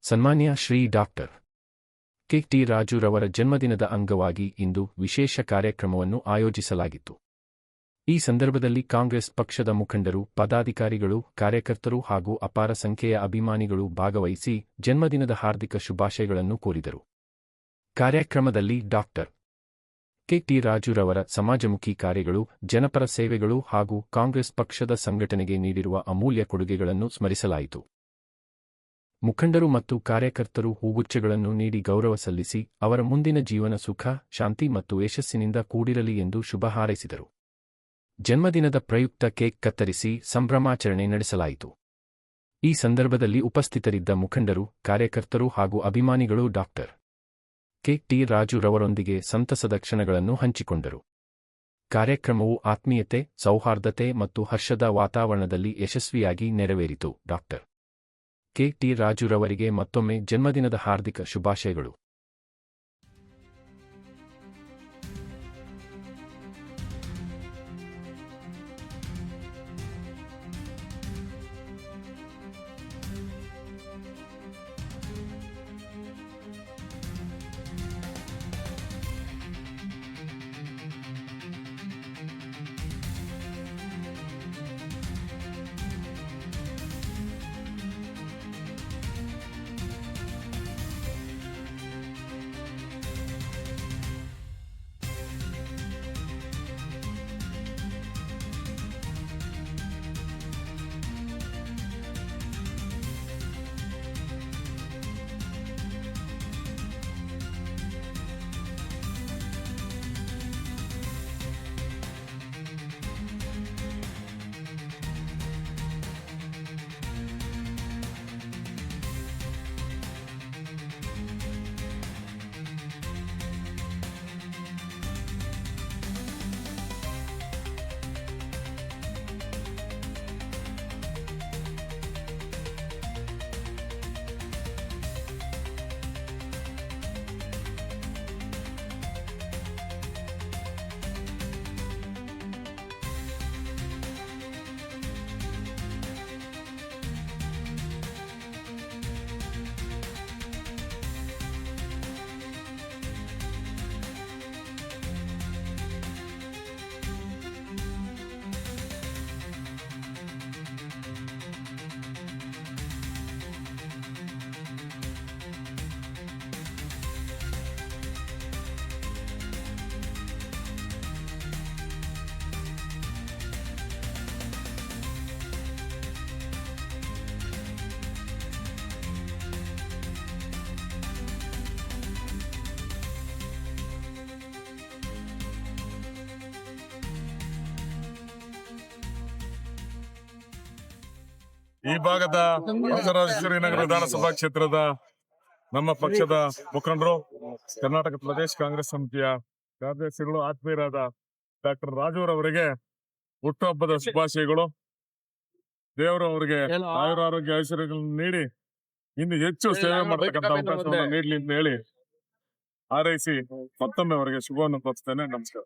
ಸನ್ಮಾನ್ಯ Shri doctor KT. ರಾಜುರವರ ಜನ್ಮದಿನದ ಅಂಗವಾಗಿ ಇಂದು ವಿಶೇಷ ಕಾರ್ಯಕ್ರಮವನ್ನು ಆಯೋಜಿಸಲಾಗಿತ್ತು. ಈ ಸಂದರ್ಭದಲ್ಲಿ ಕಾಂಗ್ರೆಸ್ ಪಕ್ಷದ ಮುಖಂಡರು, ಪದಾಧಿಕಾರಿಗಳು, ಕಾರ್ಯಕರ್ತರು ಹಾಗೂ ಅಪಾರ ಸಂಖ್ಯೆಯ ಅಭಿಮಾನಿಗಳು ಭಾಗವಹಿಸಿ ಜನ್ಮದಿನದ ಹಾರ್ದಿಕ ಶುಭಾಶಯಗಳನ್ನು ಕೋರಿದರು. ಕಾರ್ಯಕ್ರಮದಲ್ಲಿ ಡಾಕ್ಟರ್ ಕೆ.ಟಿ. ರಾಜುರವರ ಸಮಾಜಮುಖಿ ಕಾರ್ಯಗಳು, ಜನಪರ ಸೇವೆಗಳು ಹಾಗೂ ಕಾಂಗ್ರೆಸ್ ಪಕ್ಷದ ಸಂಘಟನೆಗೆ ನೀಡಿರುವ ಅಮೂಲ್ಯ ಕೊಡುಗೆಗಳನ್ನು ಸ್ಮರಿಸಲಾಯಿತು. ಮುಖಂಡರು ಮತ್ತು ಕಾರ್ಯಕರ್ತರು ಹೂಗುಚ್ಛಗಳನ್ನು ನೀಡಿ ಗೌರವ ಸಲ್ಲಿಸಿ ಅವರ ಮುಂದಿನ ಜೀವನ ಸುಖ, ಶಾಂತಿ ಮತ್ತು ಯಶಸ್ಸಿನಿಂದ ಕೂಡಿರಲಿ ಎಂದು ಶುಭ ಹಾರೈಸಿದರು. ಜನ್ಮದಿನದ ಪ್ರಯುಕ್ತ ಕೇಕ್ ಕತ್ತರಿಸಿ ಸಂಭ್ರಮಾಚರಣೆ ನಡೆಸಲಾಯಿತು. ಈ ಸಂದರ್ಭದಲ್ಲಿ ಉಪಸ್ಥಿತರಿದ್ದ ಮುಖಂಡರು, ಕಾರ್ಯಕರ್ತರು ಹಾಗೂ ಅಭಿಮಾನಿಗಳು ಡಾಕ್ಟರ್ ಕೆ.ಟಿ. ರಾಜುರವರೊಂದಿಗೆ ಸಂತಸದ ಕ್ಷಣಗಳನ್ನು ಹಂಚಿಕೊಂಡರು. ಕಾರ್ಯಕ್ರಮವು ಆತ್ಮೀಯತೆ, ಸೌಹಾರ್ದತೆ ಮತ್ತು ಹರ್ಷದ ವಾತಾವರಣದಲ್ಲಿ ಯಶಸ್ವಿಯಾಗಿ ನೆರವೇರಿತು. Doctor KT. ರಾಜುರವರಿಗೆ ಮತ್ತೊಮ್ಮೆ ಜನ್ಮದಿನದ ಹಾರ್ದಿಕ ಶುಭಾಶಯಗಳು. ಈ ಭಾಗದ ರಾಜರಾಜೇಶ್ವರಿನಗರ ವಿಧಾನಸಭಾ ಕ್ಷೇತ್ರದ ನಮ್ಮ ಪಕ್ಷದ ಮುಖಂಡರು, ಕರ್ನಾಟಕ ಪ್ರದೇಶ ಕಾಂಗ್ರೆಸ್ ಸಮಿತಿಯ ಕಾರ್ಯದರ್ಶಿಗಳು, ಆತ್ಮೀಯರಾದ ಡಾಕ್ಟರ್ ರಾಜುರವರಿಗೆ ಹುಟ್ಟುಹಬ್ಬದ ಶುಭಾಶಯಗಳು. ದೇವರು ಅವರಿಗೆ ಆಯುರಾರೋಗ್ಯ ಐಶ್ವರ್ಯಗಳನ್ನು ನೀಡಿ ಇನ್ನು ಹೆಚ್ಚು ಸೇವೆ ಮಾಡತಕ್ಕಂಥ ಅವಕಾಶವನ್ನು ನೀಡಲಿ ಅಂತ ಹೇಳಿ ಹಾರೈಸಿ ಮತ್ತೊಮ್ಮೆ ಅವರಿಗೆ ಶುಭವನ್ನು ಕೋರ್ತೇನೆ. ನಮಸ್ಕಾರ.